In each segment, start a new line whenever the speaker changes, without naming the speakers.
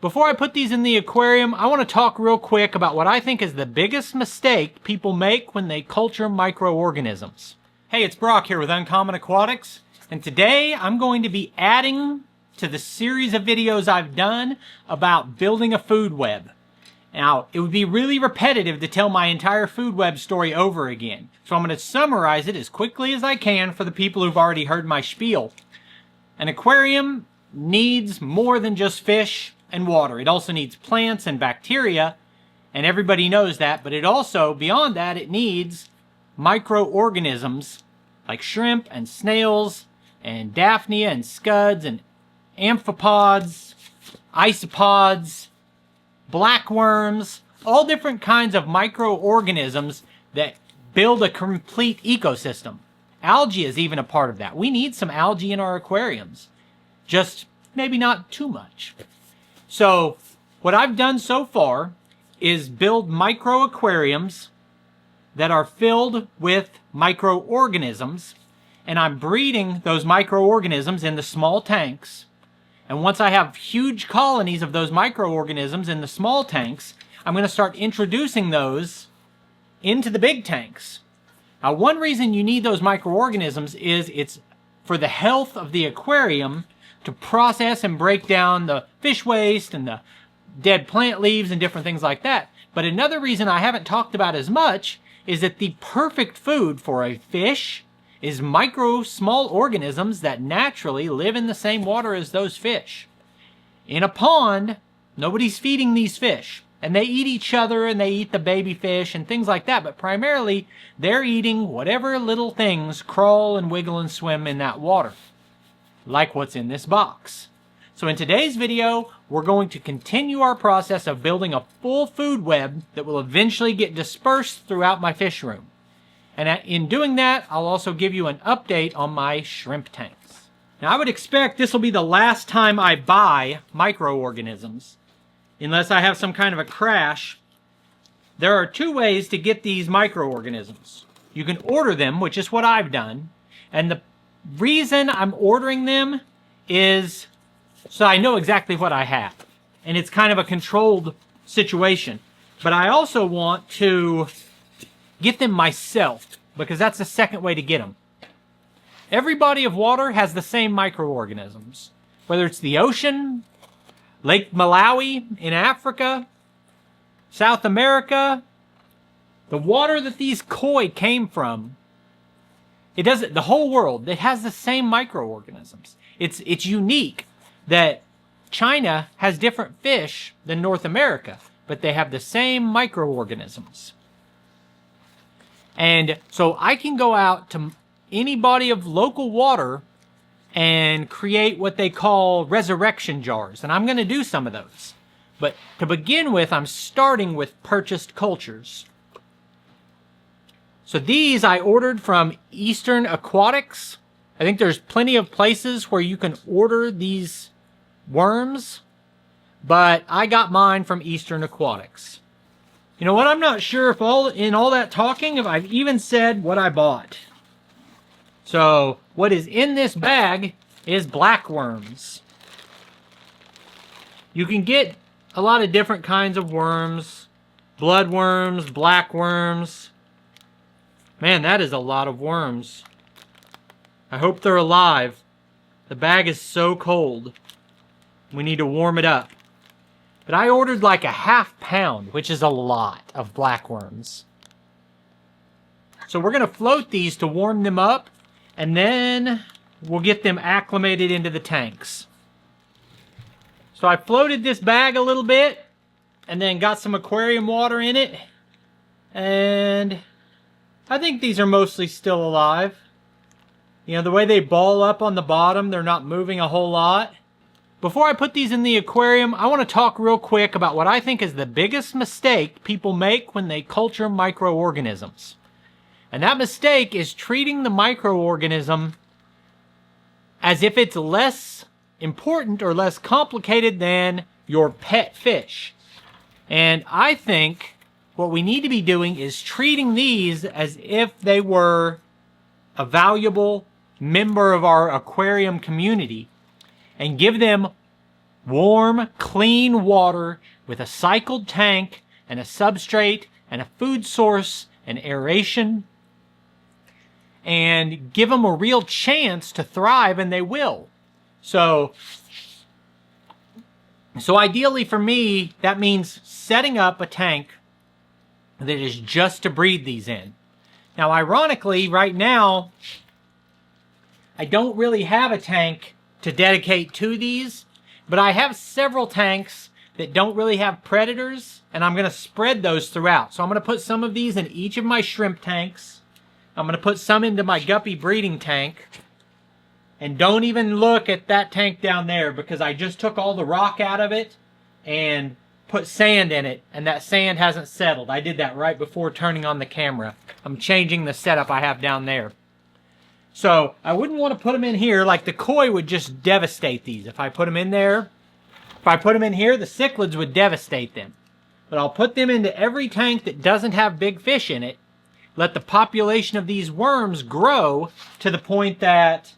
Before I put these in the aquarium, I want to talk real quick about what I think is the biggest mistake people make when they culture microorganisms. Hey, it's Brock here with Uncommon Aquatics, and today I'm going to be adding to the series of videos I've done about building a food web. Now, it would be really repetitive to tell my entire food web story over again, so I'm going to summarize it as quickly as I can for the people who've already heard my spiel. An aquarium needs more than just fish and water. It also needs plants and bacteria, and everybody knows that, but it also, beyond that, it needs microorganisms like shrimp and snails and daphnia and scuds and amphipods, isopods, blackworms, all different kinds of microorganisms that build a complete ecosystem. Algae is even a part of that. We need some algae in our aquariums, just maybe not too much. So what I've done so far is build micro aquariums that are filled with microorganisms, and I'm breeding those microorganisms in the small tanks. And once I have huge colonies of those microorganisms in the small tanks, I'm going to start introducing those into the big tanks. Now, one reason you need those microorganisms is it's for the health of the aquarium to process and break down the fish waste and the dead plant leaves and different things like that. But another reason I haven't talked about as much is that the perfect food for a fish is small organisms that naturally live in the same water as those fish. In a pond, nobody's feeding these fish. And they eat each other and they eat the baby fish and things like that. But primarily, they're eating whatever little things crawl and wiggle and swim in that water, like what's in this box. So in today's video, we're going to continue our process of building a full food web that will eventually get dispersed throughout my fish room. And in doing that, I'll also give you an update on my shrimp tanks. Now, I would expect this will be the last time I buy microorganisms, unless I have some kind of a crash. There are two ways to get these microorganisms. You can order them, which is what I've done, and the reason I'm ordering them is so I know exactly what I have, and it's kind of a controlled situation. But I also want to get them myself, because that's the second way to get them. Every body of water has the same microorganisms, whether it's the ocean, Lake Malawi in Africa, South America. The water that these koi came from, the whole world, it has the same microorganisms. It's unique that China has different fish than North America, but they have the same microorganisms. And so I can go out to any body of local water and create what they call resurrection jars. And I'm going to do some of those. But to begin with, I'm starting with purchased cultures. So these I ordered from Eastern Aquatics. I think there's plenty of places where you can order these worms, but I got mine from Eastern Aquatics. You know what? I'm not sure if in all that talking, if I've even said what I bought. So what is in this bag is blackworms. You can get a lot of different kinds of worms. Bloodworms, blackworms. Man, that is a lot of worms. I hope they're alive. The bag is so cold. We need to warm it up. But I ordered like a ½ pound, which is a lot of blackworms. So we're going to float these to warm them up, and then we'll get them acclimated into the tanks. So I floated this bag a little bit, and then got some aquarium water in it. And I think these are mostly still alive. You know, the way they ball up on the bottom, they're not moving a whole lot. Before I put these in the aquarium, I want to talk real quick about what I think is the biggest mistake people make when they culture microorganisms. And that mistake is treating the microorganism as if it's less important or less complicated than your pet fish. And I think what we need to be doing is treating these as if they were a valuable member of our aquarium community and give them warm, clean water with a cycled tank and a substrate and a food source and aeration, and give them a real chance to thrive, and they will. So ideally for me, that means setting up a tank that is just to breed these in. Now, ironically, right now, I don't really have a tank to dedicate to these, but I have several tanks that don't really have predators, and I'm going to spread those throughout. So I'm going to put some of these in each of my shrimp tanks. I'm going to put some into my guppy breeding tank. And don't even look at that tank down there, because I just took all the rock out of it and put sand in it, and that sand hasn't settled. I did that right before turning on the camera. I'm changing the setup I have down there. So I wouldn't want to put them in here. Like the koi would just devastate these if I put them in there. If I put them in here, the cichlids would devastate them. But I'll put them into every tank that doesn't have big fish in it. Let the population of these worms grow to the point that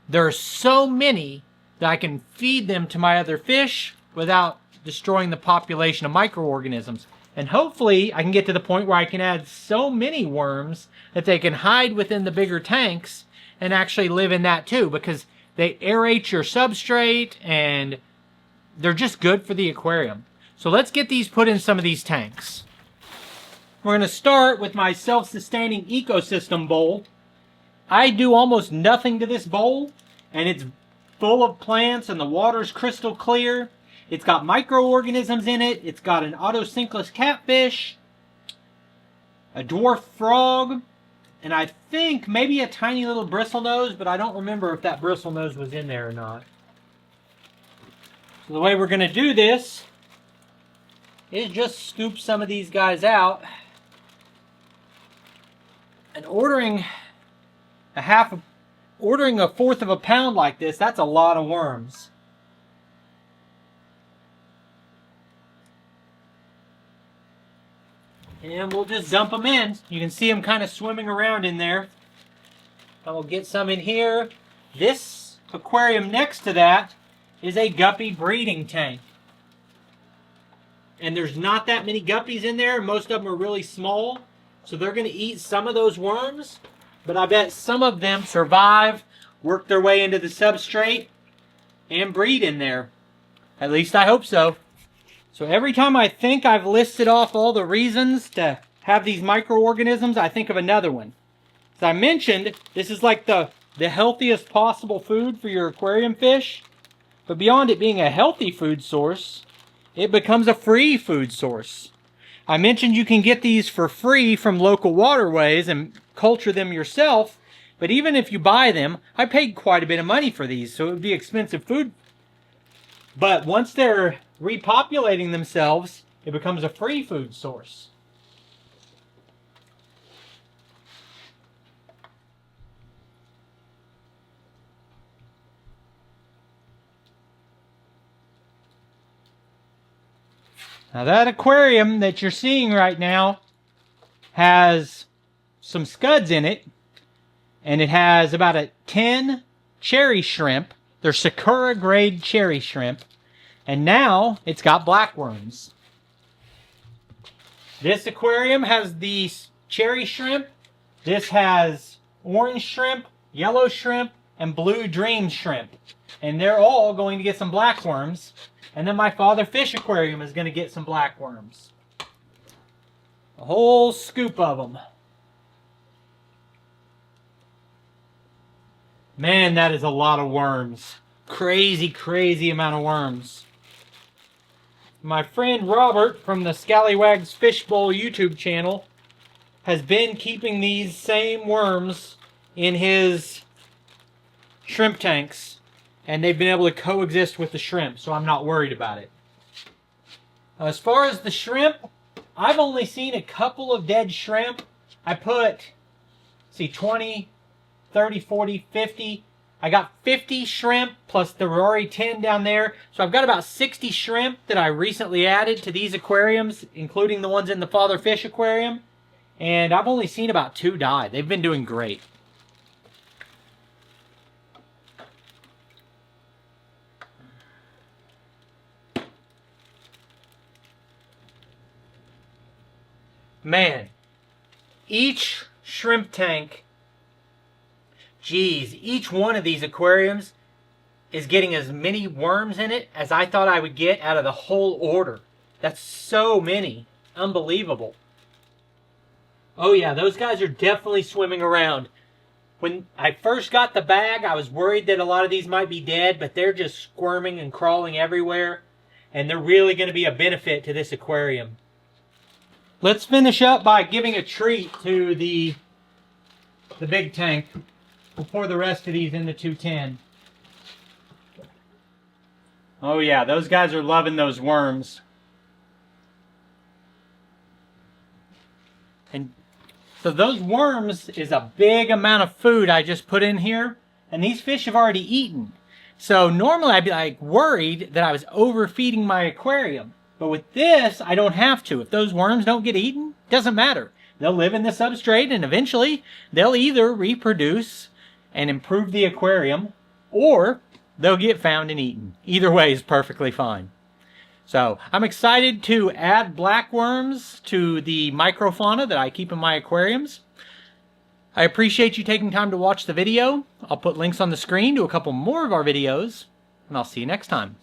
there are so many that I can feed them to my other fish without destroying the population of microorganisms. And hopefully I can get to the point where I can add so many worms that they can hide within the bigger tanks and actually live in that too, because they aerate your substrate and they're just good for the aquarium. So let's get these put in some of these tanks. We're going to start with my self-sustaining ecosystem bowl. I do almost nothing to this bowl, and it's full of plants and the water's crystal clear. It's got microorganisms in it. It's got an autosynclus catfish, a dwarf frog, and I think maybe a tiny little bristlenose, but I don't remember if that bristlenose was in there or not. So the way we're going to do this is just scoop some of these guys out. And ordering a fourth of a pound like this, that's a lot of worms. And we'll just dump them in. You can see them kind of swimming around in there. I will get some in here. This aquarium next to that is a guppy breeding tank. And there's not that many guppies in there. Most of them are really small. So they're going to eat some of those worms. But I bet some of them survive, work their way into the substrate, and breed in there. At least I hope so. So every time I think I've listed off all the reasons to have these microorganisms, I think of another one. As I mentioned, this is like the healthiest possible food for your aquarium fish. But beyond it being a healthy food source, it becomes a free food source. I mentioned you can get these for free from local waterways and culture them yourself. But even if you buy them, I paid quite a bit of money for these, so it would be expensive food. But once they're repopulating themselves, it becomes a free food source. Now that aquarium that you're seeing right now has some scuds in it, and it has about 10 cherry shrimp. They're Sakura grade cherry shrimp. And now it's got blackworms. This aquarium has the cherry shrimp. This has orange shrimp, yellow shrimp, and blue dream shrimp. And they're all going to get some blackworms. And then my father fish aquarium is going to get some blackworms. A whole scoop of them. Man, that is a lot of worms. Crazy, crazy amount of worms. My friend Robert from the Scallywags Fishbowl YouTube channel has been keeping these same worms in his shrimp tanks. And they've been able to coexist with the shrimp, so I'm not worried about it. As far as the shrimp, I've only seen a couple of dead shrimp. I put, 20, 30, 40, 50. I got 50 shrimp, plus there were already 10 down there. So I've got about 60 shrimp that I recently added to these aquariums, including the ones in the Father Fish aquarium. And I've only seen about 2 die. They've been doing great. Man, each shrimp tank, geez, each one of these aquariums is getting as many worms in it as I thought I would get out of the whole order. That's so many. Unbelievable. Oh yeah, those guys are definitely swimming around. When I first got the bag, I was worried that a lot of these might be dead, but they're just squirming and crawling everywhere. And they're really going to be a benefit to this aquarium. Let's finish up by giving a treat to the big tank. We'll pour the rest of these in the 210. Oh yeah, those guys are loving those worms. And so those worms is a big amount of food I just put in here, and these fish have already eaten. So normally I'd be like worried that I was overfeeding my aquarium. But with this, I don't have to. If those worms don't get eaten, doesn't matter. They'll live in the substrate, and eventually they'll either reproduce and improve the aquarium, or they'll get found and eaten. Either way is perfectly fine. So I'm excited to add black worms to the microfauna that I keep in my aquariums. I appreciate you taking time to watch the video. I'll put links on the screen to a couple more of our videos, and I'll see you next time.